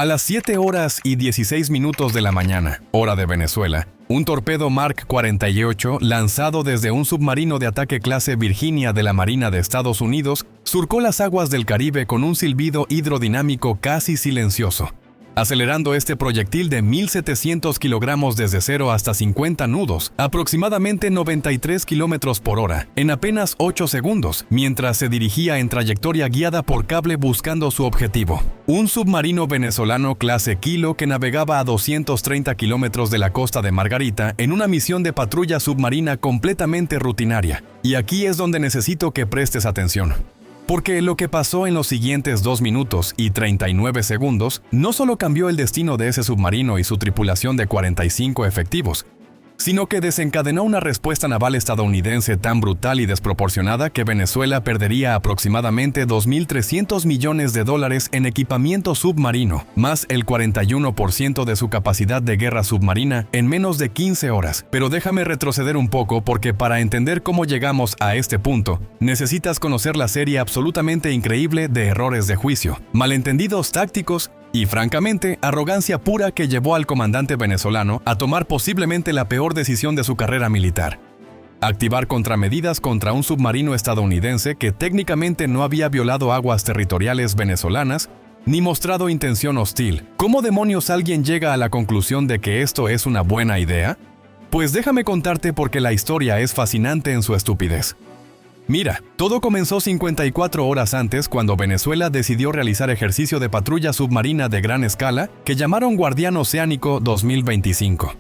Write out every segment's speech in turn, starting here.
A las 7 horas y 16 minutos de la mañana, hora de Venezuela, un torpedo Mark 48, lanzado desde un submarino de ataque clase Virginia de la Marina de Estados Unidos, surcó las aguas del Caribe con un silbido hidrodinámico casi silencioso, acelerando este proyectil de 1.700 kilogramos desde 0 hasta 50 nudos, aproximadamente 93 kilómetros por hora, en apenas 8 segundos, mientras se dirigía en trayectoria guiada por cable buscando su objetivo. Un submarino venezolano clase Kilo que navegaba a 230 kilómetros de la costa de Margarita en una misión de patrulla submarina completamente rutinaria. Y aquí es donde necesito que prestes atención. Porque lo que pasó en los siguientes 2 minutos y 39 segundos no solo cambió el destino de ese submarino y su tripulación de 45 efectivos, sino que desencadenó una respuesta naval estadounidense tan brutal y desproporcionada que Venezuela perdería aproximadamente $2.300 millones en equipamiento submarino, más el 41% de su capacidad de guerra submarina en menos de 15 horas. Pero déjame retroceder un poco porque para entender cómo llegamos a este punto, necesitas conocer la serie absolutamente increíble de errores de juicio, malentendidos tácticos y, francamente, arrogancia pura que llevó al comandante venezolano a tomar posiblemente la peor decisión de su carrera militar: activar contramedidas contra un submarino estadounidense que técnicamente no había violado aguas territoriales venezolanas ni mostrado intención hostil. ¿Cómo demonios alguien llega a la conclusión de que esto es una buena idea? Pues déjame contarte porque la historia es fascinante en su estupidez. Mira, todo comenzó 54 horas antes cuando Venezuela decidió realizar ejercicio de patrulla submarina de gran escala que llamaron Guardián Oceánico 2025.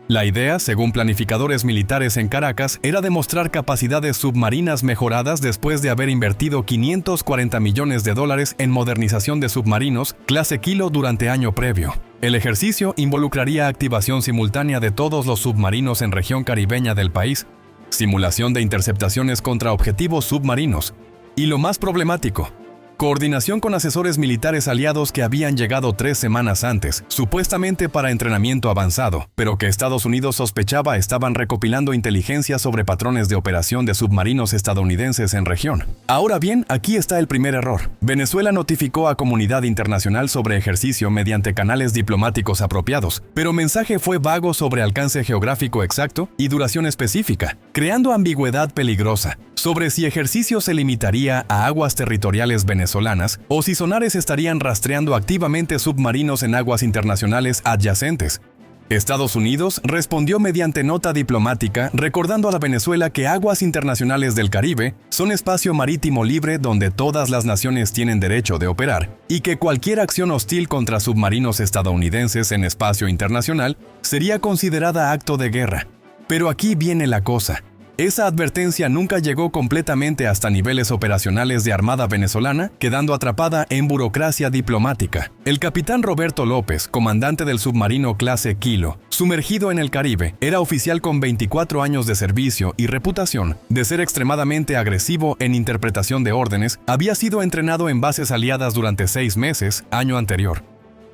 La idea, según planificadores militares en Caracas, era demostrar capacidades submarinas mejoradas después de haber invertido $540 millones en modernización de submarinos clase Kilo durante año previo. El ejercicio involucraría activación simultánea de todos los submarinos en región caribeña del país, simulación de interceptaciones contra objetivos submarinos y, lo más problemático, coordinación con asesores militares aliados que habían llegado 3 semanas antes, supuestamente para entrenamiento avanzado, pero que Estados Unidos sospechaba estaban recopilando inteligencia sobre patrones de operación de submarinos estadounidenses en región. Ahora bien, aquí está el primer error. Venezuela notificó a comunidad internacional sobre ejercicio mediante canales diplomáticos apropiados, pero mensaje fue vago sobre alcance geográfico exacto y duración específica, creando ambigüedad peligrosa sobre si ejercicio se limitaría a aguas territoriales venezolanas o si sonares estarían rastreando activamente submarinos en aguas internacionales adyacentes. Estados Unidos respondió mediante nota diplomática recordando a la Venezuela que aguas internacionales del Caribe son espacio marítimo libre donde todas las naciones tienen derecho de operar y que cualquier acción hostil contra submarinos estadounidenses en espacio internacional sería considerada acto de guerra. Pero aquí viene la cosa. Esa advertencia nunca llegó completamente hasta niveles operacionales de Armada venezolana, quedando atrapada en burocracia diplomática. El capitán Roberto López, comandante del submarino clase Kilo, sumergido en el Caribe, era oficial con 24 años de servicio y reputación de ser extremadamente agresivo en interpretación de órdenes. Había sido entrenado en bases aliadas durante 6 meses, año anterior,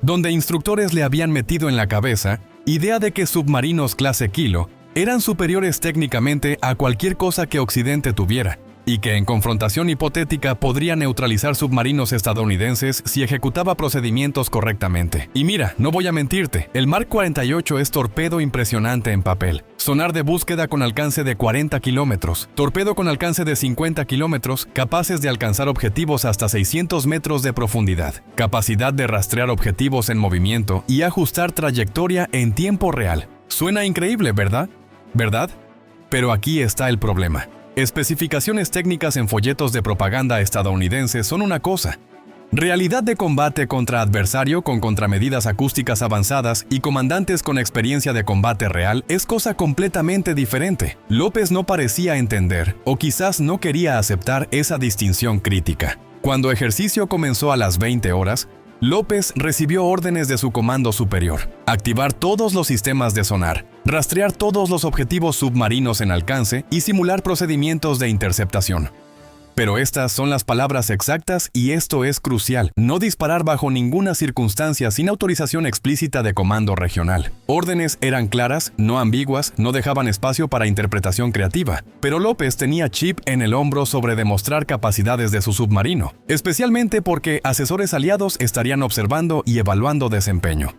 donde instructores le habían metido en la cabeza idea de que submarinos clase Kilo eran superiores técnicamente a cualquier cosa que Occidente tuviera, y que en confrontación hipotética podría neutralizar submarinos estadounidenses si ejecutaba procedimientos correctamente. Y mira, no voy a mentirte, el Mark 48 es torpedo impresionante en papel. Sonar de búsqueda con alcance de 40 kilómetros, torpedo con alcance de 50 kilómetros, capaces de alcanzar objetivos hasta 600 metros de profundidad, capacidad de rastrear objetivos en movimiento y ajustar trayectoria en tiempo real. Suena increíble, ¿verdad? ¿Verdad? Pero aquí está el problema. Especificaciones técnicas en folletos de propaganda estadounidenses son una cosa. Realidad de combate contra adversario con contramedidas acústicas avanzadas y comandantes con experiencia de combate real es cosa completamente diferente. López no parecía entender, o quizás no quería aceptar esa distinción crítica. Cuando ejercicio comenzó a las 20 horas, López recibió órdenes de su comando superior: activar todos los sistemas de sonar, rastrear todos los objetivos submarinos en alcance y simular procedimientos de interceptación. Pero estas son las palabras exactas y esto es crucial. No disparar bajo ninguna circunstancia sin autorización explícita de comando regional. Órdenes eran claras, no ambiguas, no dejaban espacio para interpretación creativa. Pero López tenía chip en el hombro sobre demostrar capacidades de su submarino, especialmente porque asesores aliados estarían observando y evaluando desempeño.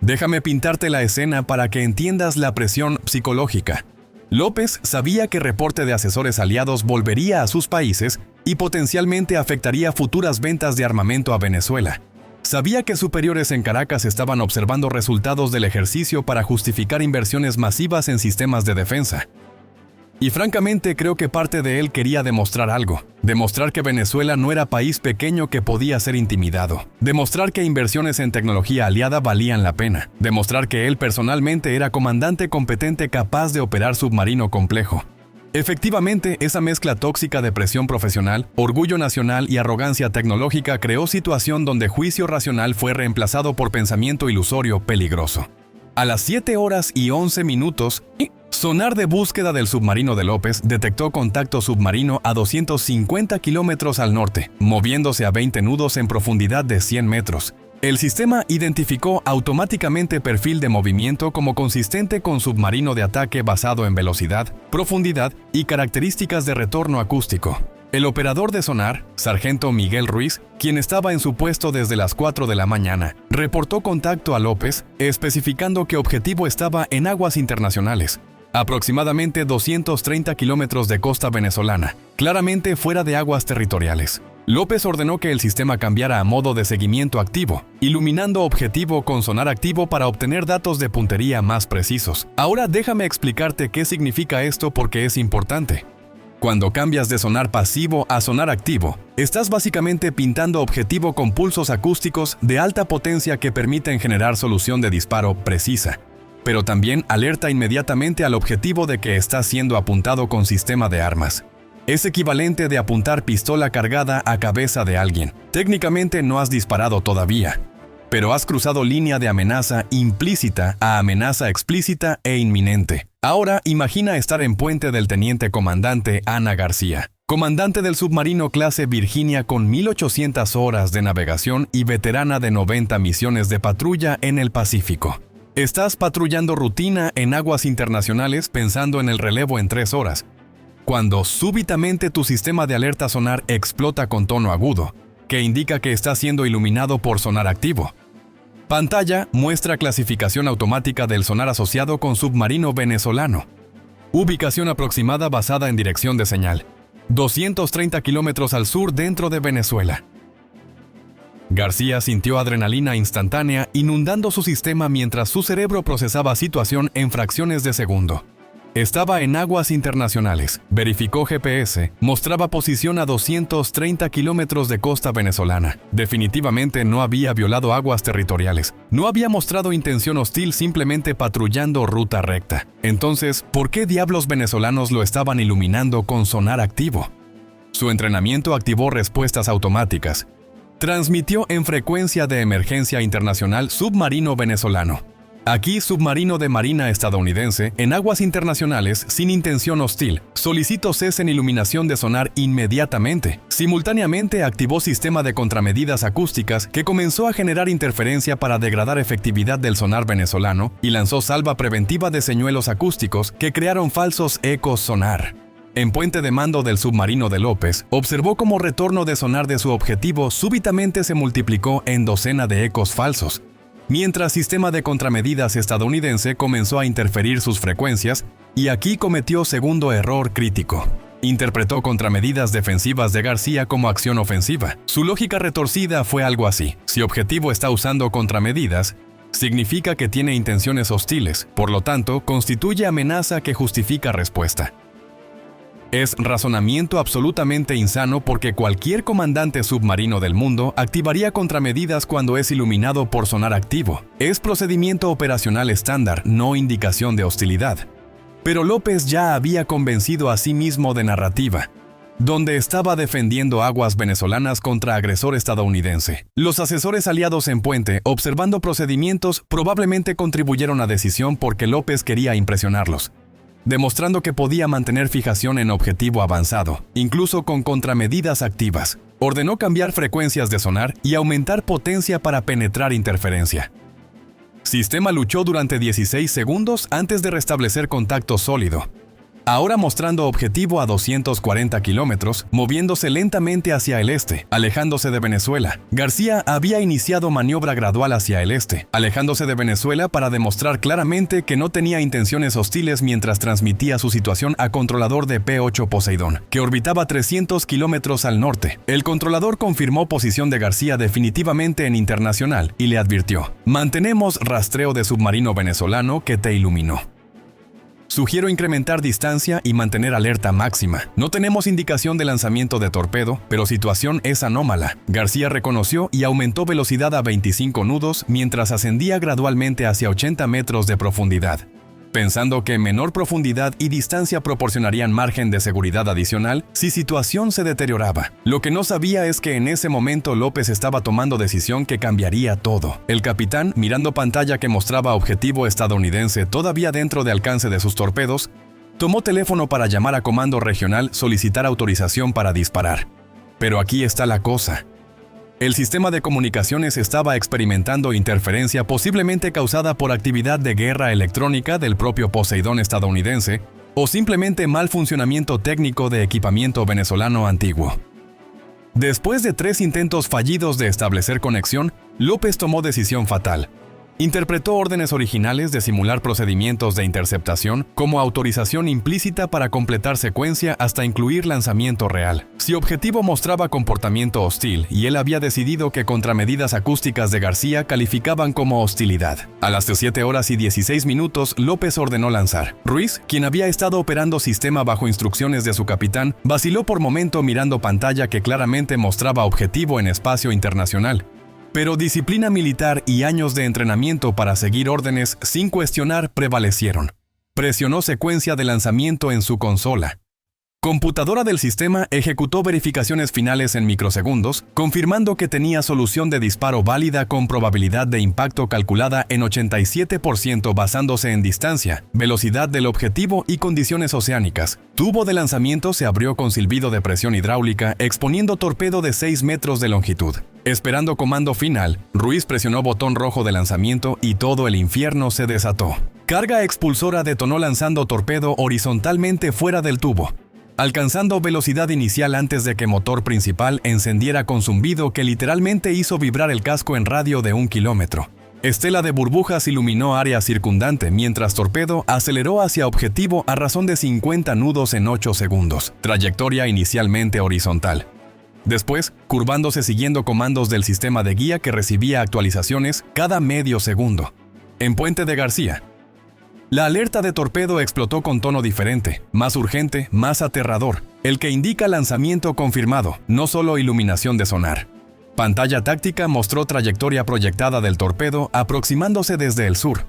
Déjame pintarte la escena para que entiendas la presión psicológica. López sabía que reporte de asesores aliados volvería a sus países y potencialmente afectaría futuras ventas de armamento a Venezuela. Sabía que superiores en Caracas estaban observando resultados del ejercicio para justificar inversiones masivas en sistemas de defensa. Y francamente creo que parte de él quería demostrar algo. Demostrar que Venezuela no era país pequeño que podía ser intimidado. Demostrar que inversiones en tecnología aliada valían la pena. Demostrar que él personalmente era comandante competente capaz de operar submarino complejo. Efectivamente, esa mezcla tóxica de presión profesional, orgullo nacional y arrogancia tecnológica creó situación donde juicio racional fue reemplazado por pensamiento ilusorio peligroso. A las 7:11 sonar de búsqueda del submarino de López detectó contacto submarino a 250 kilómetros al norte, moviéndose a 20 nudos en profundidad de 100 metros. El sistema identificó automáticamente perfil de movimiento como consistente con submarino de ataque basado en velocidad, profundidad y características de retorno acústico. El operador de sonar, sargento Miguel Ruiz, quien estaba en su puesto desde las 4 de la mañana, reportó contacto a López, especificando que objetivo estaba en aguas internacionales, aproximadamente 230 kilómetros de costa venezolana, claramente fuera de aguas territoriales. López ordenó que el sistema cambiara a modo de seguimiento activo, iluminando objetivo con sonar activo para obtener datos de puntería más precisos. Ahora déjame explicarte qué significa esto porque es importante. Cuando cambias de sonar pasivo a sonar activo, estás básicamente pintando objetivo con pulsos acústicos de alta potencia que permiten generar solución de disparo precisa, pero también alerta inmediatamente al objetivo de que está siendo apuntado con sistema de armas. Es equivalente de apuntar pistola cargada a cabeza de alguien. Técnicamente no has disparado todavía, pero has cruzado línea de amenaza implícita a amenaza explícita e inminente. Ahora imagina estar en puente del teniente comandante Ana García, comandante del submarino clase Virginia con 1800 horas de navegación y veterana de 90 misiones de patrulla en el Pacífico. Estás patrullando rutina en aguas internacionales pensando en el relevo en 3 horas, cuando súbitamente tu sistema de alerta sonar explota con tono agudo, que indica que está siendo iluminado por sonar activo. Pantalla muestra clasificación automática del sonar asociado con submarino venezolano. Ubicación aproximada basada en dirección de señal. 230 kilómetros al sur dentro de Venezuela. García sintió adrenalina instantánea inundando su sistema mientras su cerebro procesaba situación en fracciones de segundo. Estaba en aguas internacionales, verificó GPS, mostraba posición a 230 kilómetros de costa venezolana. Definitivamente no había violado aguas territoriales, no había mostrado intención hostil simplemente patrullando ruta recta. Entonces, ¿por qué diablos venezolanos lo estaban iluminando con sonar activo? Su entrenamiento activó respuestas automáticas. Transmitió en frecuencia de emergencia internacional submarino venezolano. Aquí, submarino de marina estadounidense, en aguas internacionales, sin intención hostil. Solicito cese en iluminación de sonar inmediatamente. Simultáneamente activó sistema de contramedidas acústicas que comenzó a generar interferencia para degradar efectividad del sonar venezolano y lanzó salva preventiva de señuelos acústicos que crearon falsos ecos sonar. En puente de mando del submarino de López, observó cómo retorno de sonar de su objetivo súbitamente se multiplicó en docena de ecos falsos, mientras sistema de contramedidas estadounidense comenzó a interferir sus frecuencias, y aquí cometió segundo error crítico. Interpretó contramedidas defensivas de García como acción ofensiva. Su lógica retorcida fue algo así: si objetivo está usando contramedidas, significa que tiene intenciones hostiles, por lo tanto, constituye amenaza que justifica respuesta. Es razonamiento absolutamente insano porque cualquier comandante submarino del mundo activaría contramedidas cuando es iluminado por sonar activo. Es procedimiento operacional estándar, no indicación de hostilidad. Pero López ya había convencido a sí mismo de narrativa, donde estaba defendiendo aguas venezolanas contra agresor estadounidense. Los asesores aliados en puente, observando procedimientos, probablemente contribuyeron a decisión porque López quería impresionarlos. demostrando que podía mantener fijación en objetivo avanzado, incluso con contramedidas activas. Ordenó cambiar frecuencias de sonar y aumentar potencia para penetrar interferencia. Sistema luchó durante 16 segundos antes de restablecer contacto sólido, ahora mostrando objetivo a 240 kilómetros, moviéndose lentamente hacia el este, alejándose de Venezuela. García había iniciado maniobra gradual hacia el este, alejándose de Venezuela para demostrar claramente que no tenía intenciones hostiles mientras transmitía su situación a controlador de P-8 Poseidón, que orbitaba 300 kilómetros al norte. El controlador confirmó posición de García definitivamente en internacional y le advirtió: mantenemos rastreo de submarino venezolano que te iluminó. Sugiero incrementar distancia y mantener alerta máxima. No tenemos indicación de lanzamiento de torpedo, pero situación es anómala. García reconoció y aumentó velocidad a 25 nudos mientras ascendía gradualmente hacia 80 metros de profundidad, pensando que menor profundidad y distancia proporcionarían margen de seguridad adicional si situación se deterioraba. Lo que no sabía es que en ese momento López estaba tomando decisión que cambiaría todo. El capitán, mirando pantalla que mostraba objetivo estadounidense todavía dentro de alcance de sus torpedos, tomó teléfono para llamar a comando regional, solicitar autorización para disparar. Pero aquí está la cosa. El sistema de comunicaciones estaba experimentando interferencia posiblemente causada por actividad de guerra electrónica del propio Poseidón estadounidense o simplemente mal funcionamiento técnico de equipamiento venezolano antiguo. Después de 3 intentos fallidos de establecer conexión, López tomó decisión fatal. Interpretó órdenes originales de simular procedimientos de interceptación como autorización implícita para completar secuencia hasta incluir lanzamiento real. Si objetivo mostraba comportamiento hostil y él había decidido que contramedidas acústicas de García calificaban como hostilidad. A las 7 horas y 16 minutos, López ordenó lanzar. Ruiz, quien había estado operando sistema bajo instrucciones de su capitán, vaciló por momento mirando pantalla que claramente mostraba objetivo en espacio internacional. Pero disciplina militar y años de entrenamiento para seguir órdenes sin cuestionar prevalecieron. Presionó secuencia de lanzamiento en su consola. Computadora del sistema ejecutó verificaciones finales en microsegundos, confirmando que tenía solución de disparo válida con probabilidad de impacto calculada en 87% basándose en distancia, velocidad del objetivo y condiciones oceánicas. Tubo de lanzamiento se abrió con silbido de presión hidráulica, exponiendo torpedo de 6 metros de longitud. Esperando comando final, Ruiz presionó botón rojo de lanzamiento y todo el infierno se desató. Carga expulsora detonó lanzando torpedo horizontalmente fuera del tubo, alcanzando velocidad inicial antes de que motor principal encendiera con zumbido que literalmente hizo vibrar el casco en radio de 1 kilómetro. Estela de burbujas iluminó área circundante mientras torpedo aceleró hacia objetivo a razón de 50 nudos en 8 segundos, trayectoria inicialmente horizontal. Después, curvándose siguiendo comandos del sistema de guía que recibía actualizaciones cada medio segundo. En Puente de García, la alerta de torpedo explotó con tono diferente, más urgente, más aterrador, el que indica lanzamiento confirmado, no solo iluminación de sonar. Pantalla táctica mostró trayectoria proyectada del torpedo aproximándose desde el sur.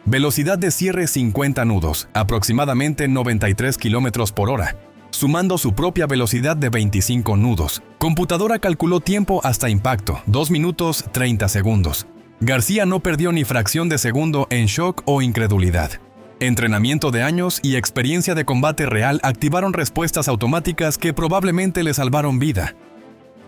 Velocidad de cierre 50 nudos, aproximadamente 93 km por hora, sumando su propia velocidad de 25 nudos. Computadora calculó tiempo hasta impacto, 2 minutos 30 segundos. García no perdió ni fracción de segundo en shock o incredulidad. Entrenamiento de años y experiencia de combate real activaron respuestas automáticas que probablemente le salvaron vida.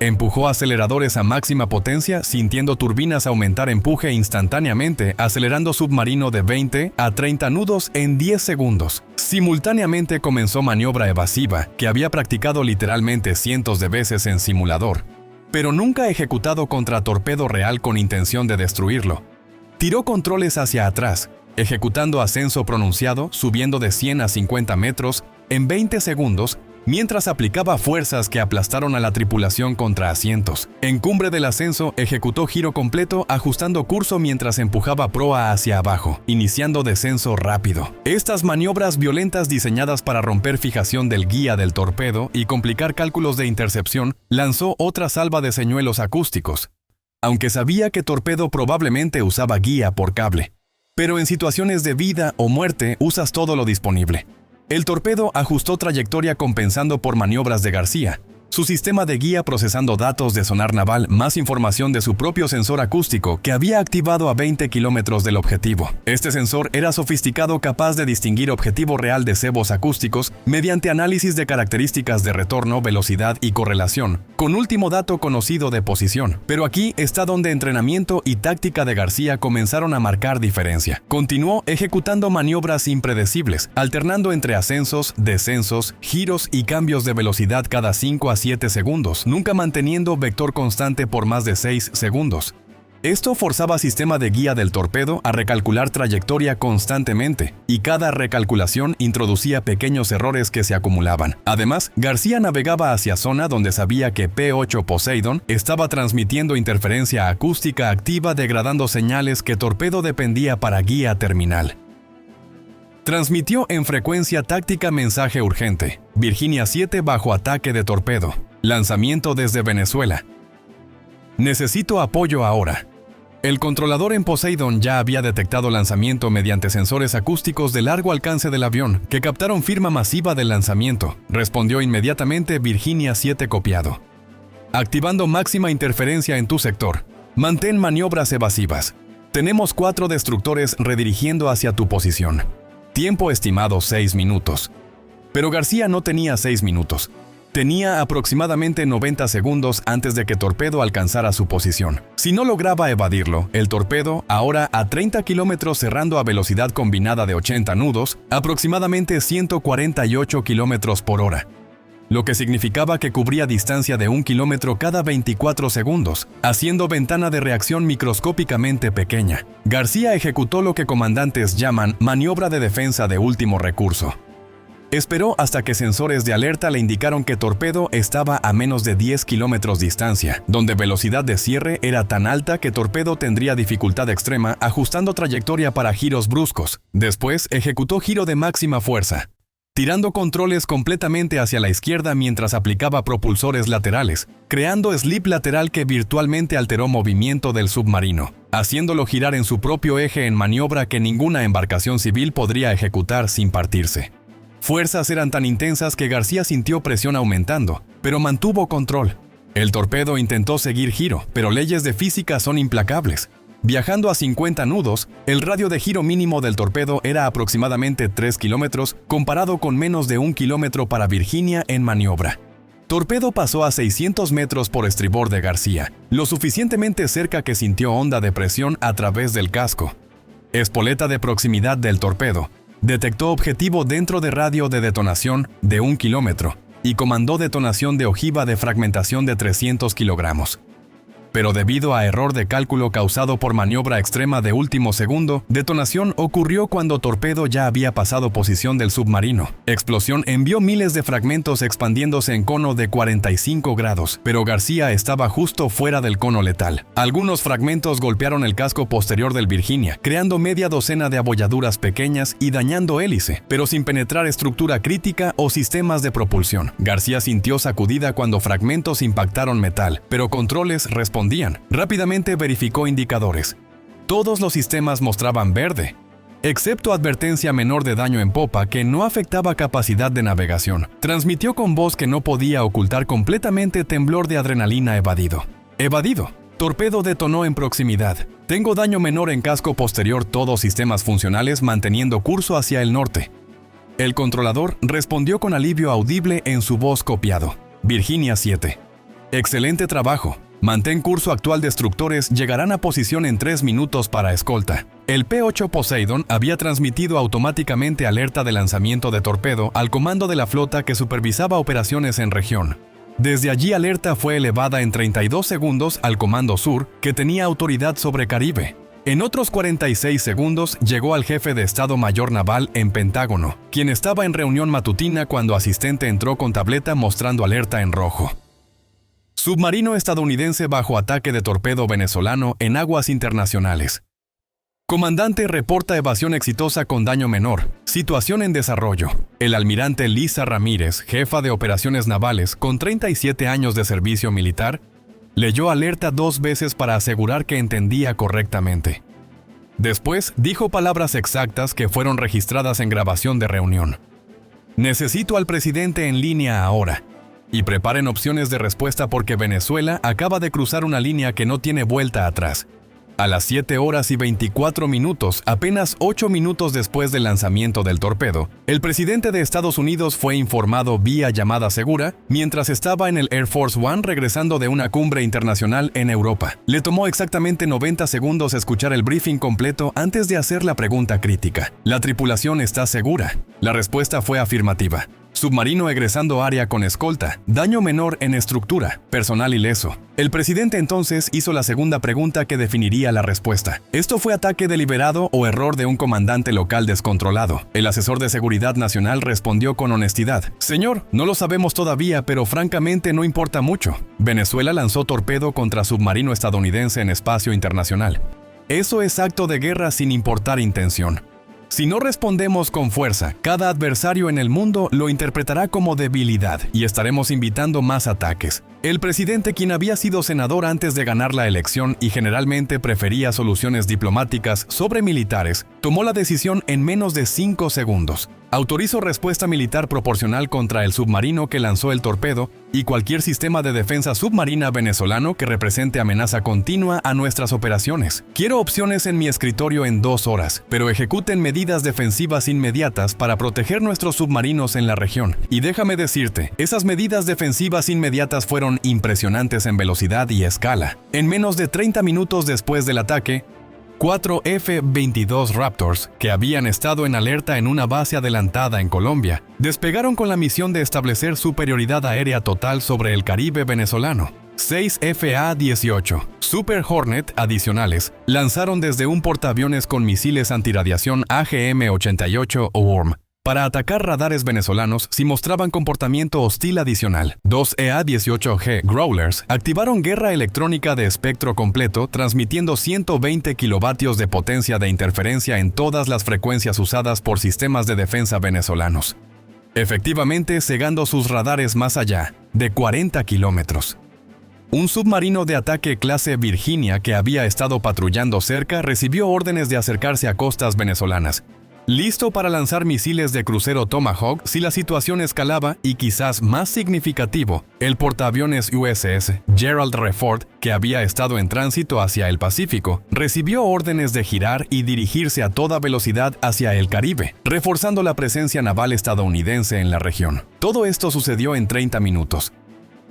Empujó aceleradores a máxima potencia, sintiendo turbinas aumentar empuje instantáneamente, acelerando submarino de 20 a 30 nudos en 10 segundos. Simultáneamente comenzó maniobra evasiva, que había practicado literalmente cientos de veces en simulador, pero nunca ejecutado contra torpedo real con intención de destruirlo. Tiró controles hacia atrás, ejecutando ascenso pronunciado, subiendo de 100 a 50 metros en 20 segundos, mientras aplicaba fuerzas que aplastaron a la tripulación contra asientos. En cumbre del ascenso, ejecutó giro completo, ajustando curso mientras empujaba proa hacia abajo, iniciando descenso rápido. Estas maniobras violentas diseñadas para romper fijación del guía del torpedo y complicar cálculos de intercepción, lanzó otra salva de señuelos acústicos, aunque sabía que torpedo probablemente usaba guía por cable. Pero en situaciones de vida o muerte usas todo lo disponible. El torpedo ajustó trayectoria compensando por maniobras de García, su sistema de guía procesando datos de sonar naval más información de su propio sensor acústico que había activado a 20 kilómetros del objetivo. Este sensor era sofisticado, capaz de distinguir objetivo real de cebos acústicos mediante análisis de características de retorno, velocidad y correlación, con último dato conocido de posición. Pero aquí está donde entrenamiento y táctica de García comenzaron a marcar diferencia. Continuó ejecutando maniobras impredecibles, alternando entre ascensos, descensos, giros y cambios de velocidad cada 5 a 7 segundos, nunca manteniendo vector constante por más de 6 segundos. Esto forzaba sistema de guía del torpedo a recalcular trayectoria constantemente, y cada recalculación introducía pequeños errores que se acumulaban. Además, García navegaba hacia zona donde sabía que P-8 Poseidon estaba transmitiendo interferencia acústica activa, degradando señales que torpedo dependía para guía terminal. Transmitió en frecuencia táctica mensaje urgente. Virginia 7 bajo ataque de torpedo. Lanzamiento desde Venezuela. Necesito apoyo ahora. El controlador en Poseidon ya había detectado lanzamiento mediante sensores acústicos de largo alcance del avión, que captaron firma masiva del lanzamiento. Respondió inmediatamente Virginia 7 copiado. Activando máxima interferencia en tu sector. Mantén maniobras evasivas. Tenemos 4 destructores redirigiendo hacia tu posición. Tiempo estimado 6 minutos. Pero García no tenía 6 minutos. Tenía aproximadamente 90 segundos antes de que torpedo alcanzara su posición. Si no lograba evadirlo, el torpedo, ahora a 30 kilómetros cerrando a velocidad combinada de 80 nudos, aproximadamente 148 kilómetros por hora, lo que significaba que cubría distancia de 1 kilómetro cada 24 segundos, haciendo ventana de reacción microscópicamente pequeña. García ejecutó lo que comandantes llaman maniobra de defensa de último recurso. Esperó hasta que sensores de alerta le indicaron que torpedo estaba a menos de 10 kilómetros distancia, donde velocidad de cierre era tan alta que torpedo tendría dificultad extrema ajustando trayectoria para giros bruscos. Después ejecutó giro de máxima fuerza, tirando controles completamente hacia la izquierda mientras aplicaba propulsores laterales, creando slip lateral que virtualmente alteró movimiento del submarino, haciéndolo girar en su propio eje en maniobra que ninguna embarcación civil podría ejecutar sin partirse. Fuerzas eran tan intensas que García sintió presión aumentando, pero mantuvo control. El torpedo intentó seguir giro, pero leyes de física son implacables. Viajando a 50 nudos, el radio de giro mínimo del torpedo era aproximadamente 3 kilómetros, comparado con menos de 1 kilómetro para Virginia en maniobra. Torpedo pasó a 600 metros por estribor de García, lo suficientemente cerca que sintió onda de presión a través del casco. Espoleta de proximidad del torpedo. Detectó objetivo dentro de radio de detonación de 1 kilómetro y comandó detonación de ojiva de fragmentación de 300 kilogramos. Pero debido a error de cálculo causado por maniobra extrema de último segundo, detonación ocurrió cuando torpedo ya había pasado posición del submarino. Explosión envió miles de fragmentos expandiéndose en cono de 45 grados, pero García estaba justo fuera del cono letal. Algunos fragmentos golpearon el casco posterior del Virginia, creando media docena de abolladuras pequeñas y dañando hélice, pero sin penetrar estructura crítica o sistemas de propulsión. García sintió sacudida cuando fragmentos impactaron metal, pero controles respondían. Rápidamente verificó indicadores. Todos los sistemas mostraban verde, excepto advertencia menor de daño en popa que no afectaba capacidad de navegación. Transmitió con voz que no podía ocultar completamente temblor de adrenalina evadido. Evadido. Torpedo detonó en proximidad. Tengo daño menor en casco posterior, todos sistemas funcionales manteniendo curso hacia el norte. El controlador respondió con alivio audible en su voz copiado. Virginia 7. Excelente trabajo. Mantén curso actual, destructores llegarán a posición en 3 minutos para escolta. El P-8 Poseidon había transmitido automáticamente alerta de lanzamiento de torpedo al comando de la flota que supervisaba operaciones en región. Desde allí alerta fue elevada en 32 segundos al Comando Sur, que tenía autoridad sobre Caribe. En otros 46 segundos llegó al jefe de Estado Mayor Naval en Pentágono, quien estaba en reunión matutina cuando asistente entró con tableta mostrando alerta en rojo. Submarino estadounidense bajo ataque de torpedo venezolano en aguas internacionales. Comandante reporta evasión exitosa con daño menor. Situación en desarrollo. El almirante Lisa Ramírez, jefa de operaciones navales con 37 años de servicio militar, leyó alerta 2 veces para asegurar que entendía correctamente. Después dijo palabras exactas que fueron registradas en grabación de reunión. Necesito al presidente en línea ahora. Y preparen opciones de respuesta porque Venezuela acaba de cruzar una línea que no tiene vuelta atrás. A las 7 horas y 24 minutos, apenas 8 minutos después del lanzamiento del torpedo, el presidente de Estados Unidos fue informado vía llamada segura mientras estaba en el Air Force One regresando de una cumbre internacional en Europa. Le tomó exactamente 90 segundos escuchar el briefing completo antes de hacer la pregunta crítica. ¿La tripulación está segura? La respuesta fue afirmativa. Submarino egresando área con escolta, daño menor en estructura, personal ileso. El presidente entonces hizo la segunda pregunta que definiría la respuesta. ¿Esto fue ataque deliberado o error de un comandante local descontrolado? El asesor de Seguridad Nacional respondió con honestidad. Señor, no lo sabemos todavía, pero francamente no importa mucho. Venezuela lanzó torpedo contra submarino estadounidense en espacio internacional. Eso es acto de guerra sin importar intención. Si no respondemos con fuerza, cada adversario en el mundo lo interpretará como debilidad y estaremos invitando más ataques. El presidente, quien había sido senador antes de ganar la elección y generalmente prefería soluciones diplomáticas sobre militares, tomó la decisión en menos de 5 segundos. Autorizó respuesta militar proporcional contra el submarino que lanzó el torpedo y cualquier sistema de defensa submarina venezolano que represente amenaza continua a nuestras operaciones. Quiero opciones en mi escritorio en 2 horas, pero ejecuten medidas defensivas inmediatas para proteger nuestros submarinos en la región. Y déjame decirte, esas medidas defensivas inmediatas fueron impresionantes en velocidad y escala. En menos de 30 minutos después del ataque, 4 F-22 Raptors, que habían estado en alerta en una base adelantada en Colombia, despegaron con la misión de establecer superioridad aérea total sobre el Caribe venezolano. 6 FA-18 Super Hornet adicionales lanzaron desde un portaaviones con misiles antirradiación AGM-88 Worm para atacar radares venezolanos si mostraban comportamiento hostil adicional. 2 EA-18G Growlers activaron guerra electrónica de espectro completo, transmitiendo 120 kilovatios de potencia de interferencia en todas las frecuencias usadas por sistemas de defensa venezolanos, efectivamente cegando sus radares más allá de 40 kilómetros. Un submarino de ataque clase Virginia que había estado patrullando cerca recibió órdenes de acercarse a costas venezolanas, listo para lanzar misiles de crucero Tomahawk si la situación escalaba y, quizás más significativo, el portaaviones USS Gerald R. Ford, que había estado en tránsito hacia el Pacífico, recibió órdenes de girar y dirigirse a toda velocidad hacia el Caribe, reforzando la presencia naval estadounidense en la región. Todo esto sucedió en 30 minutos.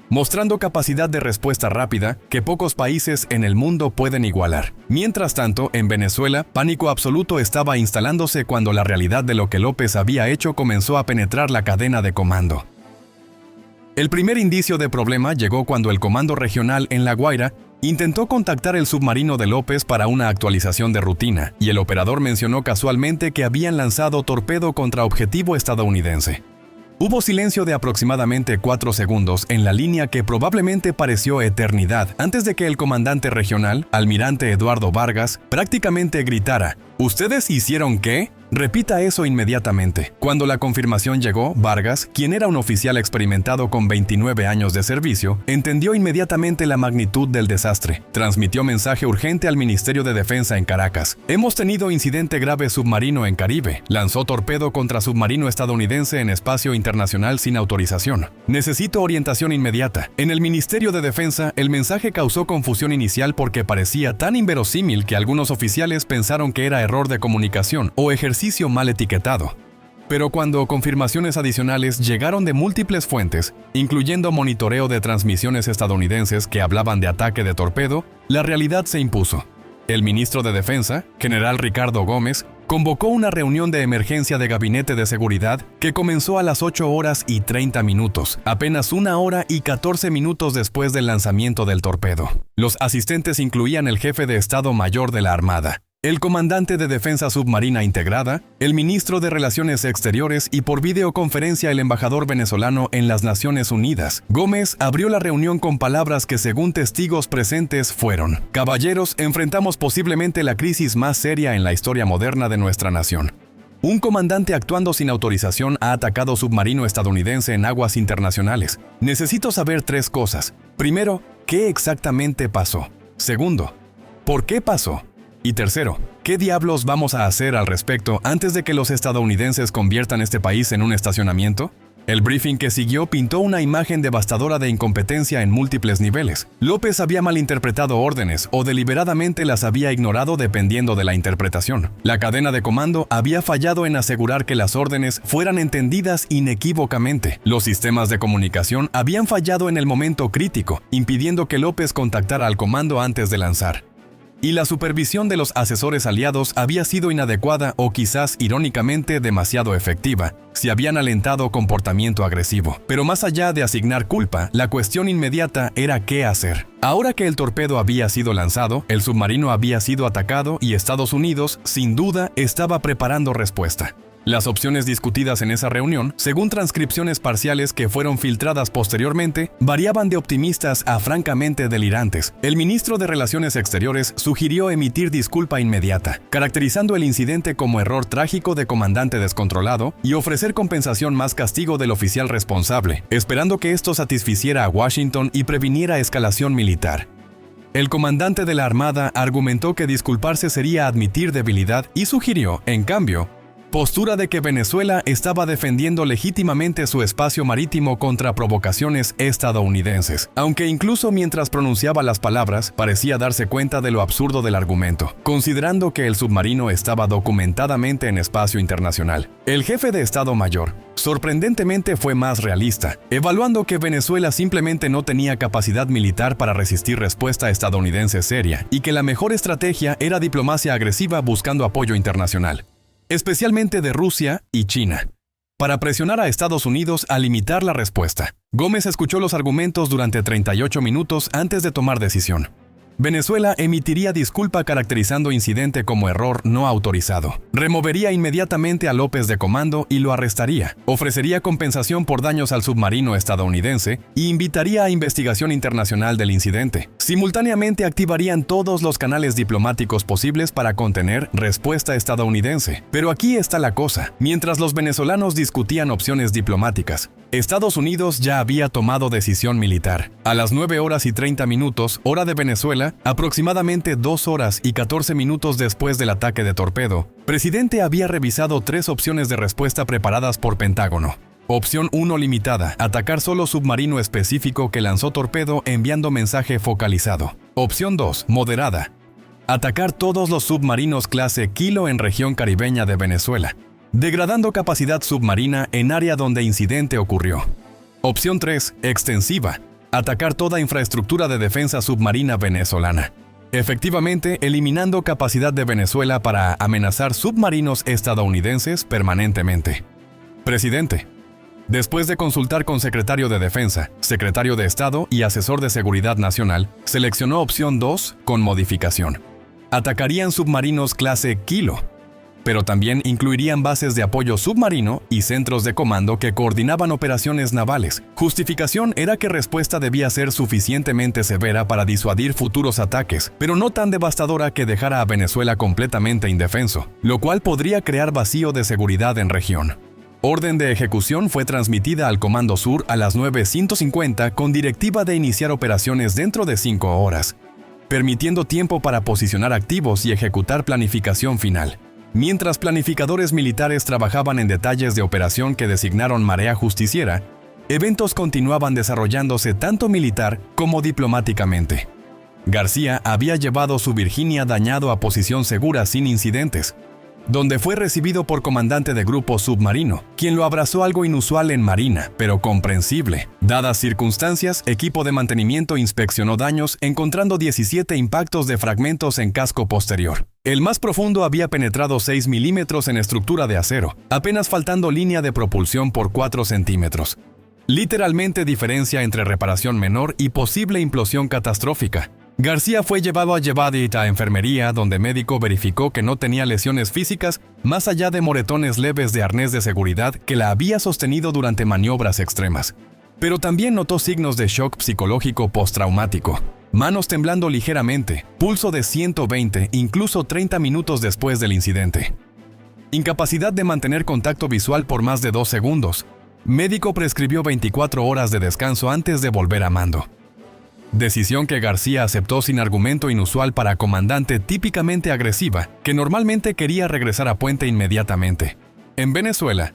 Mostrando capacidad de respuesta rápida que pocos países en el mundo pueden igualar. Mientras tanto, en Venezuela, pánico absoluto estaba instalándose cuando la realidad de lo que López había hecho comenzó a penetrar la cadena de comando. El primer indicio de problema llegó cuando el Comando Regional en La Guaira intentó contactar el submarino de López para una actualización de rutina, y el operador mencionó casualmente que habían lanzado torpedo contra objetivo estadounidense. Hubo silencio de aproximadamente 4 segundos en la línea que probablemente pareció eternidad antes de que el comandante regional, almirante Eduardo Vargas, prácticamente gritara: ¿Ustedes hicieron qué? Repita eso inmediatamente. Cuando la confirmación llegó, Vargas, quien era un oficial experimentado con 29 años de servicio, entendió inmediatamente la magnitud del desastre. Transmitió mensaje urgente al Ministerio de Defensa en Caracas. Hemos tenido incidente grave submarino en Caribe. Lanzó torpedo contra submarino estadounidense en espacio internacional sin autorización. Necesito orientación inmediata. En el Ministerio de Defensa, el mensaje causó confusión inicial porque parecía tan inverosímil que algunos oficiales pensaron que era error de comunicación o ejercicio mal etiquetado. Pero cuando confirmaciones adicionales llegaron de múltiples fuentes, incluyendo monitoreo de transmisiones estadounidenses que hablaban de ataque de torpedo, la realidad se impuso. El ministro de Defensa, general Ricardo Gómez, convocó una reunión de emergencia de Gabinete de Seguridad que comenzó a las 8 horas y 30 minutos, apenas 1 hora y 14 minutos después del lanzamiento del torpedo. Los asistentes incluían el jefe de Estado Mayor de la Armada, el comandante de Defensa Submarina Integrada, el ministro de Relaciones Exteriores y por videoconferencia el embajador venezolano en las Naciones Unidas. Gómez abrió la reunión con palabras que, según testigos presentes, fueron: «Caballeros, enfrentamos posiblemente la crisis más seria en la historia moderna de nuestra nación. Un comandante actuando sin autorización ha atacado submarino estadounidense en aguas internacionales. Necesito saber 3 cosas. Primero, ¿qué exactamente pasó? Segundo, ¿por qué pasó? Y tercero, ¿qué diablos vamos a hacer al respecto antes de que los estadounidenses conviertan este país en un estacionamiento?». El briefing que siguió pintó una imagen devastadora de incompetencia en múltiples niveles. López había malinterpretado órdenes o deliberadamente las había ignorado dependiendo de la interpretación. La cadena de comando había fallado en asegurar que las órdenes fueran entendidas inequívocamente. Los sistemas de comunicación habían fallado en el momento crítico, impidiendo que López contactara al comando antes de lanzar. Y la supervisión de los asesores aliados había sido inadecuada o quizás, irónicamente, demasiado efectiva, si habían alentado comportamiento agresivo. Pero más allá de asignar culpa, la cuestión inmediata era qué hacer. Ahora que el torpedo había sido lanzado, el submarino había sido atacado y Estados Unidos, sin duda, estaba preparando respuesta. Las opciones discutidas en esa reunión, según transcripciones parciales que fueron filtradas posteriormente, variaban de optimistas a francamente delirantes. El ministro de Relaciones Exteriores sugirió emitir disculpa inmediata, caracterizando el incidente como error trágico de comandante descontrolado y ofrecer compensación más castigo del oficial responsable, esperando que esto satisficiera a Washington y previniera escalación militar. El comandante de la Armada argumentó que disculparse sería admitir debilidad y sugirió, en cambio, postura de que Venezuela estaba defendiendo legítimamente su espacio marítimo contra provocaciones estadounidenses, aunque incluso mientras pronunciaba las palabras parecía darse cuenta de lo absurdo del argumento, considerando que el submarino estaba documentadamente en espacio internacional. El jefe de Estado Mayor, sorprendentemente, fue más realista, evaluando que Venezuela simplemente no tenía capacidad militar para resistir respuesta estadounidense seria y que la mejor estrategia era diplomacia agresiva buscando apoyo internacional, especialmente de Rusia y China, para presionar a Estados Unidos a limitar la respuesta. Gómez escuchó los argumentos durante 38 minutos antes de tomar decisión. Venezuela emitiría disculpa caracterizando incidente como error no autorizado. Removería inmediatamente a López de comando y lo arrestaría. Ofrecería compensación por daños al submarino estadounidense y invitaría a investigación internacional del incidente. Simultáneamente activarían todos los canales diplomáticos posibles para contener respuesta estadounidense. Pero aquí está la cosa. Mientras los venezolanos discutían opciones diplomáticas, Estados Unidos ya había tomado decisión militar. A las 9:30, hora de Venezuela, aproximadamente 2 horas y 14 minutos después del ataque de torpedo, Presidente había revisado 3 opciones de respuesta preparadas por Pentágono. Opción 1 limitada, atacar solo submarino específico que lanzó torpedo enviando mensaje focalizado. Opción 2, moderada, atacar todos los submarinos clase Kilo en región caribeña de Venezuela, degradando capacidad submarina en área donde incidente ocurrió. Opción 3, extensiva, atacar toda infraestructura de defensa submarina venezolana, efectivamente eliminando capacidad de Venezuela para amenazar submarinos estadounidenses permanentemente. Presidente, después de consultar con secretario de Defensa, secretario de Estado y asesor de Seguridad Nacional, seleccionó opción 2 con modificación. Atacarían submarinos clase Kilo, pero también incluirían bases de apoyo submarino y centros de comando que coordinaban operaciones navales. Justificación era que respuesta debía ser suficientemente severa para disuadir futuros ataques, pero no tan devastadora que dejara a Venezuela completamente indefenso, lo cual podría crear vacío de seguridad en región. Orden de ejecución fue transmitida al Comando Sur a las 9:50 con directiva de iniciar operaciones dentro de 5 horas, permitiendo tiempo para posicionar activos y ejecutar planificación final. Mientras planificadores militares trabajaban en detalles de operación que designaron Marea Justiciera, eventos continuaban desarrollándose tanto militar como diplomáticamente. García había llevado su Virginia dañado a posición segura sin incidentes, donde fue recibido por comandante de grupo submarino, quien lo abrazó, algo inusual en Marina, pero comprensible. Dadas circunstancias, equipo de mantenimiento inspeccionó daños, encontrando 17 impactos de fragmentos en casco posterior. El más profundo había penetrado 6 milímetros en estructura de acero, apenas faltando línea de propulsión por 4 centímetros. Literalmente diferencia entre reparación menor y posible implosión catastrófica. García fue llevado a enfermería, donde médico verificó que no tenía lesiones físicas más allá de moretones leves de arnés de seguridad que la había sostenido durante maniobras extremas. Pero también notó signos de shock psicológico postraumático. Manos temblando ligeramente, pulso de 120, incluso 30 minutos después del incidente. Incapacidad de mantener contacto visual por más de 2 segundos. Médico prescribió 24 horas de descanso antes de volver a mando. Decisión que García aceptó sin argumento inusual para comandante típicamente agresiva, que normalmente quería regresar a puente inmediatamente. En Venezuela,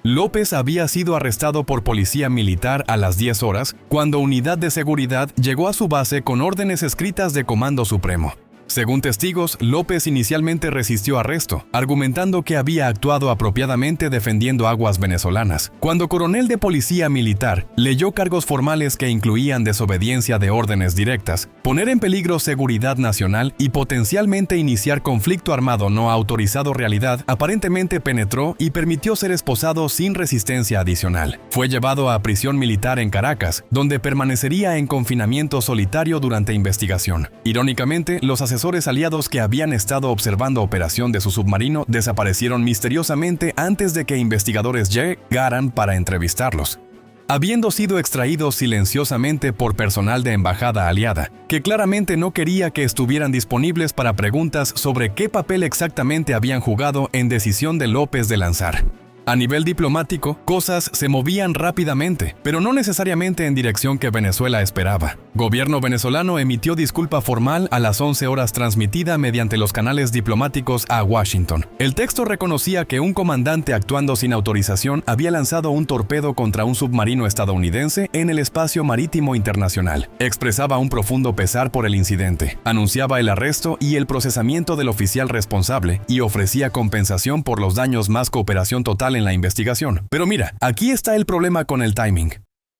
López había sido arrestado por policía militar a las 10 horas, cuando unidad de seguridad llegó a su base con órdenes escritas de Comando Supremo. Según testigos, López inicialmente resistió arresto, argumentando que había actuado apropiadamente defendiendo aguas venezolanas. Cuando coronel de policía militar leyó cargos formales que incluían desobediencia de órdenes directas, poner en peligro seguridad nacional y potencialmente iniciar conflicto armado no autorizado realidad, aparentemente penetró y permitió ser esposado sin resistencia adicional. Fue llevado a prisión militar en Caracas, donde permanecería en confinamiento solitario durante investigación. Irónicamente, los asesores aliados que habían estado observando operación de su submarino desaparecieron misteriosamente antes de que investigadores llegaran para entrevistarlos, habiendo sido extraídos silenciosamente por personal de embajada aliada, que claramente no quería que estuvieran disponibles para preguntas sobre qué papel exactamente habían jugado en decisión de López de lanzar. A nivel diplomático, cosas se movían rápidamente, pero no necesariamente en dirección que Venezuela esperaba. Gobierno venezolano emitió disculpa formal a las 11 horas transmitida mediante los canales diplomáticos a Washington. El texto reconocía que un comandante actuando sin autorización había lanzado un torpedo contra un submarino estadounidense en el espacio marítimo internacional. Expresaba un profundo pesar por el incidente, anunciaba el arresto y el procesamiento del oficial responsable y ofrecía compensación por los daños más cooperación total en la investigación. Pero mira, aquí está el problema con el timing.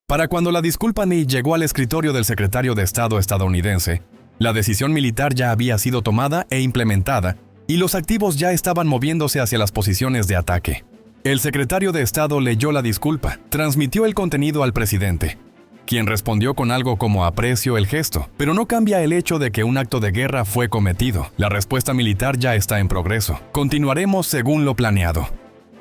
Para cuando la disculpa ni llegó al escritorio del secretario de Estado estadounidense, la decisión militar ya había sido tomada e implementada y los activos ya estaban moviéndose hacia las posiciones de ataque. El secretario de Estado leyó la disculpa, transmitió el contenido al presidente, quien respondió con algo como aprecio el gesto, pero no cambia el hecho de que un acto de guerra fue cometido. La respuesta militar ya está en progreso. Continuaremos según lo planeado.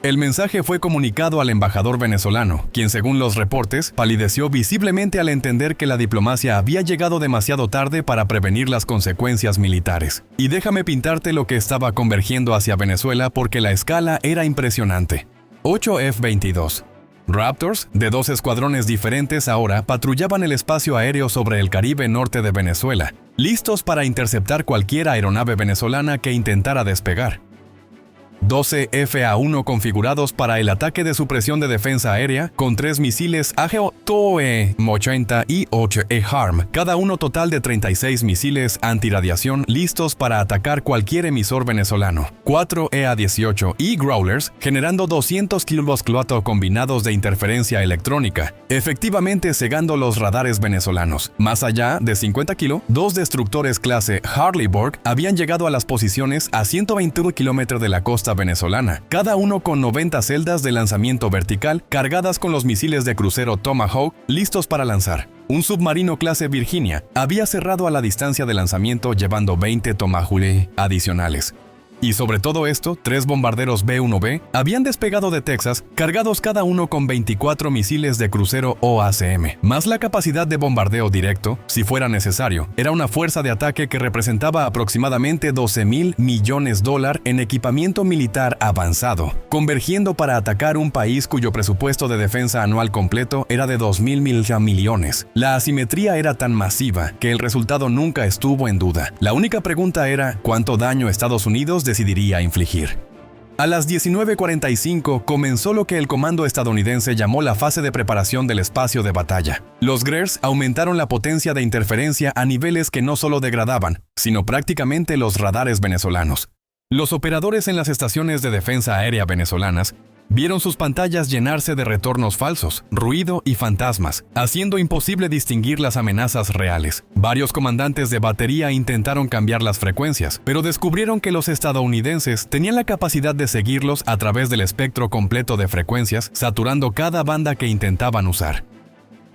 El mensaje fue comunicado al embajador venezolano, quien según los reportes, palideció visiblemente al entender que la diplomacia había llegado demasiado tarde para prevenir las consecuencias militares. Y déjame pintarte lo que estaba convergiendo hacia Venezuela porque la escala era impresionante. 8 F-22. Raptors, de 2 escuadrones diferentes ahora, patrullaban el espacio aéreo sobre el Caribe norte de Venezuela, listos para interceptar cualquier aeronave venezolana que intentara despegar. 12 FA-1 configurados para el ataque de supresión de defensa aérea con 3 misiles AGO-TOE-80 y 8E HARM, cada uno total de 36 misiles antirradiación listos para atacar cualquier emisor venezolano. 4 EA-18 y Growlers generando 200 kV combinados de interferencia electrónica, efectivamente cegando los radares venezolanos. Más allá de 50 kg, 2 destructores clase Harleyborg habían llegado a las posiciones a 121 km de la costa venezolana, cada uno con 90 celdas de lanzamiento vertical cargadas con los misiles de crucero Tomahawk listos para lanzar. Un submarino clase Virginia había cerrado a la distancia de lanzamiento llevando 20 Tomahawk adicionales. Y sobre todo esto, 3 bombarderos B-1B habían despegado de Texas, cargados cada uno con 24 misiles de crucero OACM, más la capacidad de bombardeo directo, si fuera necesario. Era una fuerza de ataque que representaba aproximadamente $12,000 millones en equipamiento militar avanzado, convergiendo para atacar un país cuyo presupuesto de defensa anual completo era de $2,000 millones. La asimetría era tan masiva que el resultado nunca estuvo en duda. La única pregunta era, ¿cuánto daño Estados Unidos decidiría infligir? A las 19:45 comenzó lo que el comando estadounidense llamó la fase de preparación del espacio de batalla. Los GRERS aumentaron la potencia de interferencia a niveles que no solo degradaban, sino prácticamente los radares venezolanos. Los operadores en las estaciones de defensa aérea venezolanas vieron sus pantallas llenarse de retornos falsos, ruido y fantasmas, haciendo imposible distinguir las amenazas reales. Varios comandantes de batería intentaron cambiar las frecuencias, pero descubrieron que los estadounidenses tenían la capacidad de seguirlos a través del espectro completo de frecuencias, saturando cada banda que intentaban usar.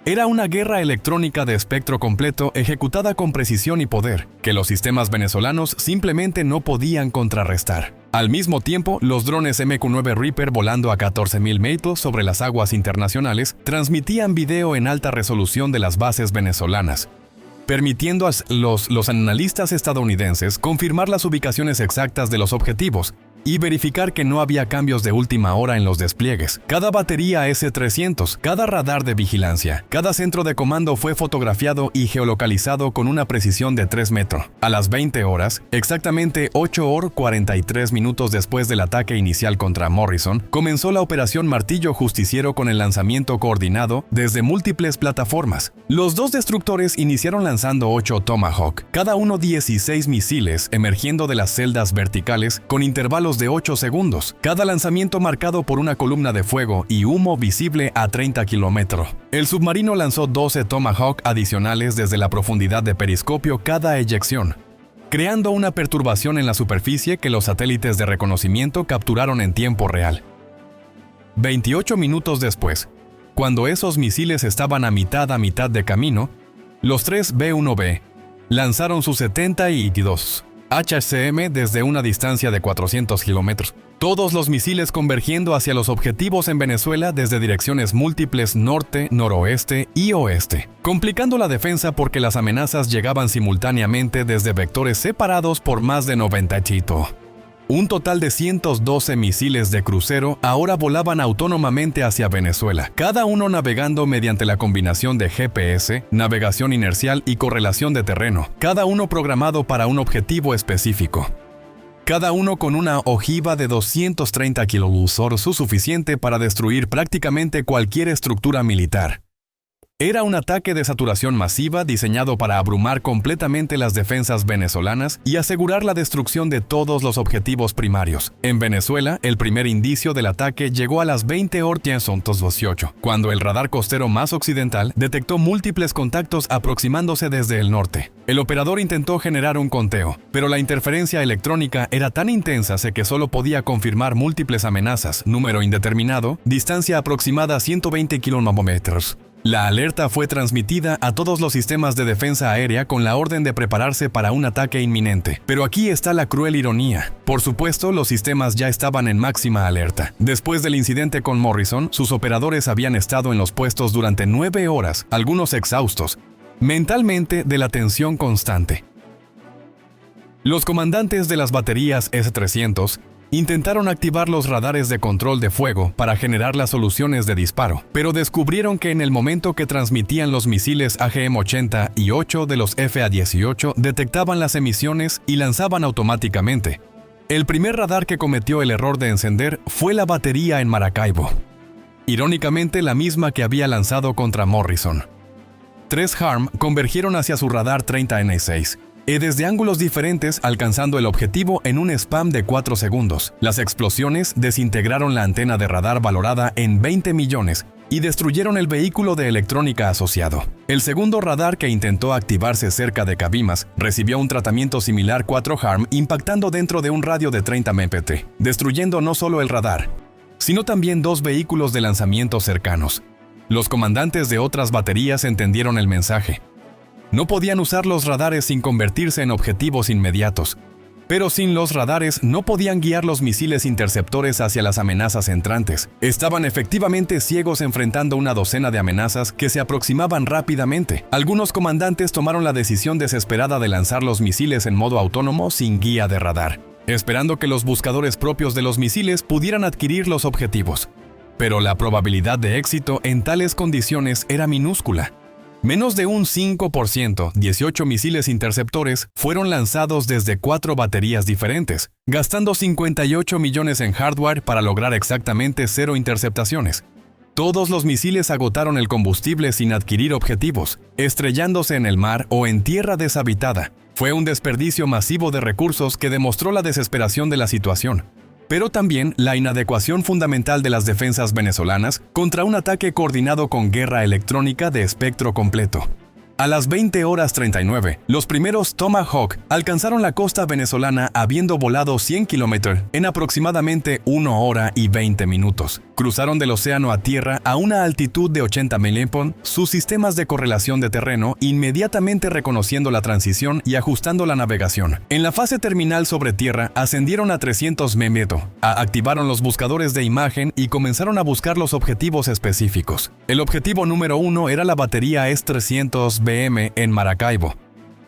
Era una guerra electrónica de espectro completo ejecutada con precisión y poder, que los sistemas venezolanos simplemente no podían contrarrestar. Al mismo tiempo, los drones MQ-9 Reaper volando a 14,000 metros sobre las aguas internacionales transmitían video en alta resolución de las bases venezolanas, permitiendo a los analistas estadounidenses confirmar las ubicaciones exactas de los objetivos, y verificar que no había cambios de última hora en los despliegues. Cada batería S-300, cada radar de vigilancia, cada centro de comando fue fotografiado y geolocalizado con una precisión de 3 metros. A las 20 horas, exactamente 8 horas 43 minutos después del ataque inicial contra Morrison, comenzó la operación Martillo Justiciero con el lanzamiento coordinado desde múltiples plataformas. Los dos destructores iniciaron lanzando 8 Tomahawk, cada uno 16 misiles emergiendo de las celdas verticales con intervalos de 8 segundos, cada lanzamiento marcado por una columna de fuego y humo visible a 30 kilómetros. El submarino lanzó 12 Tomahawk adicionales desde la profundidad de periscopio cada eyección, creando una perturbación en la superficie que los satélites de reconocimiento capturaron en tiempo real. 28 minutos después, cuando esos misiles estaban a mitad de camino, los 3 B-1B lanzaron sus 72 HCM desde una distancia de 400 kilómetros. Todos los misiles convergiendo hacia los objetivos en Venezuela desde direcciones múltiples norte, noroeste y oeste, complicando la defensa porque las amenazas llegaban simultáneamente desde vectores separados por más de 90 chito. Un total de 112 misiles de crucero ahora volaban autónomamente hacia Venezuela, cada uno navegando mediante la combinación de GPS, navegación inercial y correlación de terreno, cada uno programado para un objetivo específico. Cada uno con una ojiva de 230 kiloluzor, suficiente para destruir prácticamente cualquier estructura militar. Era un ataque de saturación masiva diseñado para abrumar completamente las defensas venezolanas y asegurar la destrucción de todos los objetivos primarios. En Venezuela, el primer indicio del ataque llegó a las 20 horas 18, cuando el radar costero más occidental detectó múltiples contactos aproximándose desde el norte. El operador intentó generar un conteo, pero la interferencia electrónica era tan intensa que solo podía confirmar múltiples amenazas, número indeterminado, distancia aproximada a 120 kilómetros. La alerta fue transmitida a todos los sistemas de defensa aérea con la orden de prepararse para un ataque inminente. Pero aquí está la cruel ironía. Por supuesto, los sistemas ya estaban en máxima alerta. Después del incidente con Morrison, sus operadores habían estado en los puestos durante 9 horas, algunos exhaustos, mentalmente de la tensión constante. Los comandantes de las baterías S-300 intentaron activar los radares de control de fuego para generar las soluciones de disparo, pero descubrieron que en el momento que transmitían los misiles AGM-80 y 8 de los FA-18 detectaban las emisiones y lanzaban automáticamente. El primer radar que cometió el error de encender fue la batería en Maracaibo. Irónicamente, la misma que había lanzado contra Morrison. 3 HARM convergieron hacia su radar 30N6. Desde ángulos diferentes, alcanzando el objetivo en un spam de 4 segundos. Las explosiones desintegraron la antena de radar valorada en 20 millones y destruyeron el vehículo de electrónica asociado. El segundo radar, que intentó activarse cerca de Cabimas, recibió un tratamiento similar 4 HARM impactando dentro de un radio de 30 mpT, destruyendo no solo el radar, sino también 2 vehículos de lanzamiento cercanos. Los comandantes de otras baterías entendieron el mensaje. No podían usar los radares sin convertirse en objetivos inmediatos, pero sin los radares no podían guiar los misiles interceptores hacia las amenazas entrantes. Estaban efectivamente ciegos enfrentando una docena de amenazas que se aproximaban rápidamente. Algunos comandantes tomaron la decisión desesperada de lanzar los misiles en modo autónomo sin guía de radar, esperando que los buscadores propios de los misiles pudieran adquirir los objetivos. Pero la probabilidad de éxito en tales condiciones era minúscula. Menos de un 5%, 18 misiles interceptores, fueron lanzados desde 4 baterías diferentes, gastando 58 millones en hardware para lograr exactamente 0 interceptaciones. Todos los misiles agotaron el combustible sin adquirir objetivos, estrellándose en el mar o en tierra deshabitada. Fue un desperdicio masivo de recursos que demostró la desesperación de la situación, pero también la inadecuación fundamental de las defensas venezolanas contra un ataque coordinado con guerra electrónica de espectro completo. A las 20:39, los primeros Tomahawk alcanzaron la costa venezolana habiendo volado 100 kilómetros en aproximadamente 1 hora y 20 minutos. Cruzaron del océano a tierra a una altitud de 80 milipon, sus sistemas de correlación de terreno inmediatamente reconociendo la transición y ajustando la navegación. En la fase terminal sobre tierra ascendieron a 300 metros, activaron los buscadores de imagen y comenzaron a buscar los objetivos específicos. El objetivo número 1 era la batería S-300 BM en Maracaibo.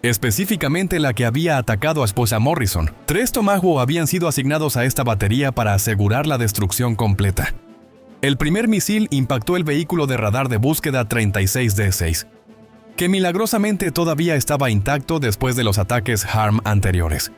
específicamente la que había atacado a esposa Morrison. 3 Tomahawk habían sido asignados a esta batería para asegurar la destrucción completa. El primer misil impactó el vehículo de radar de búsqueda 36D6, que milagrosamente todavía estaba intacto después de los ataques HARM anteriores.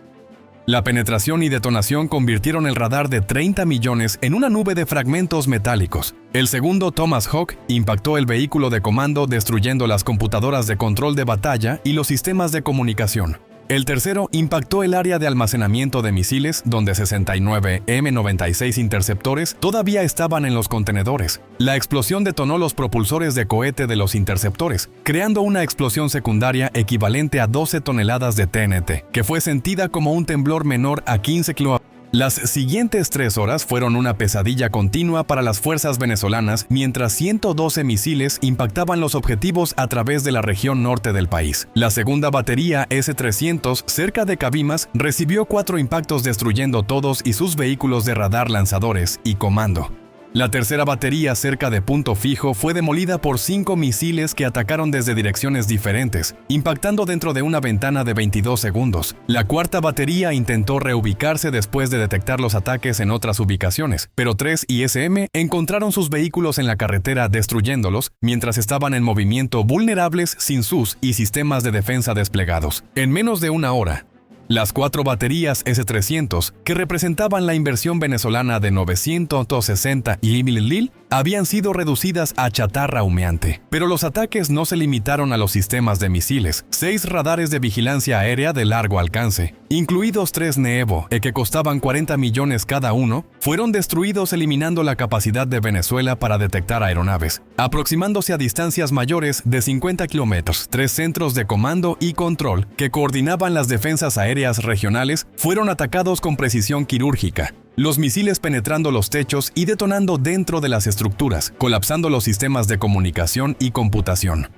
La penetración y detonación convirtieron el radar de 30 millones en una nube de fragmentos metálicos. El segundo Tomahawk impactó el vehículo de comando, destruyendo las computadoras de control de batalla y los sistemas de comunicación. El tercero impactó el área de almacenamiento de misiles, donde 69 M96 interceptores todavía estaban en los contenedores. La explosión detonó los propulsores de cohete de los interceptores, creando una explosión secundaria equivalente a 12 toneladas de TNT, que fue sentida como un temblor menor a 15 km. Las siguientes 3 horas fueron una pesadilla continua para las fuerzas venezolanas mientras 112 misiles impactaban los objetivos a través de la región norte del país. La segunda batería S-300 cerca de Cabimas recibió 4 impactos destruyendo todos y sus vehículos de radar, lanzadores y comando. La tercera batería cerca de Punto Fijo fue demolida por 5 misiles que atacaron desde direcciones diferentes, impactando dentro de una ventana de 22 segundos. La cuarta batería intentó reubicarse después de detectar los ataques en otras ubicaciones, pero 3 ISM encontraron sus vehículos en la carretera destruyéndolos mientras estaban en movimiento, vulnerables, sin SUS y sistemas de defensa desplegados. En menos de una hora, las 4 baterías S-300, que representaban la inversión venezolana de 960 mil, habían sido reducidas a chatarra humeante. Pero los ataques no se limitaron a los sistemas de misiles. 6 radares de vigilancia aérea de largo alcance, incluidos 3 Nevo, que costaban 40 millones cada uno, fueron destruidos, eliminando la capacidad de Venezuela para detectar aeronaves, aproximándose a distancias mayores de 50 kilómetros. 3 centros de comando y control que coordinaban las defensas aéreas regionales fueron atacados con precisión quirúrgica, los misiles penetrando los techos y detonando dentro de las estructuras, colapsando los sistemas de comunicación y computación.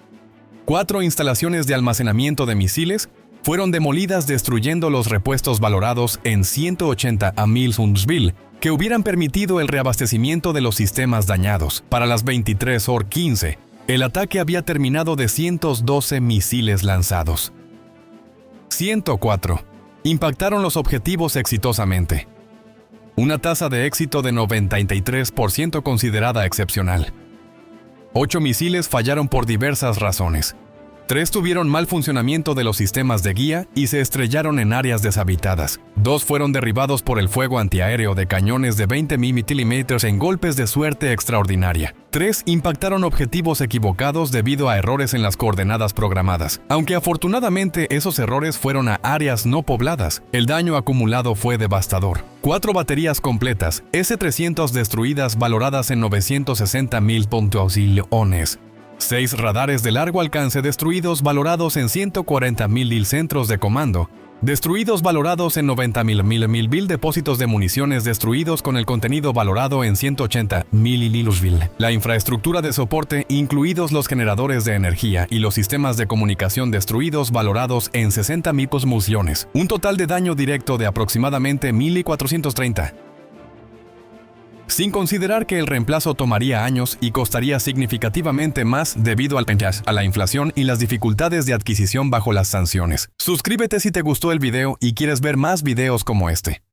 4 instalaciones de almacenamiento de misiles fueron demolidas, destruyendo los repuestos valorados en 180 mil que hubieran permitido el reabastecimiento de los sistemas dañados. Para las 23:15, el ataque había terminado de 112 misiles lanzados. 104. Impactaron los objetivos exitosamente. Una tasa de éxito de 93% considerada excepcional. 8 misiles fallaron por diversas razones. 3 tuvieron mal funcionamiento de los sistemas de guía y se estrellaron en áreas deshabitadas. 2 fueron derribados por el fuego antiaéreo de cañones de 20 milímetros en golpes de suerte extraordinaria. 3 impactaron objetivos equivocados debido a errores en las coordenadas programadas. Aunque afortunadamente esos errores fueron a áreas no pobladas, el daño acumulado fue devastador. 4 baterías completas, S-300 destruidas, valoradas en 960 mil millones. 6 radares de largo alcance destruidos, valorados en 140 mil centros de comando, destruidos, valorados en 90 mil depósitos de municiones destruidos con el contenido valorado en 180 mil. La infraestructura de soporte, incluidos los generadores de energía y los sistemas de comunicación destruidos, valorados en 60 mil millones. Un total de daño directo de aproximadamente 1.430. Sin considerar que el reemplazo tomaría años y costaría significativamente más debido a la inflación y las dificultades de adquisición bajo las sanciones. Suscríbete si te gustó el video y quieres ver más videos como este.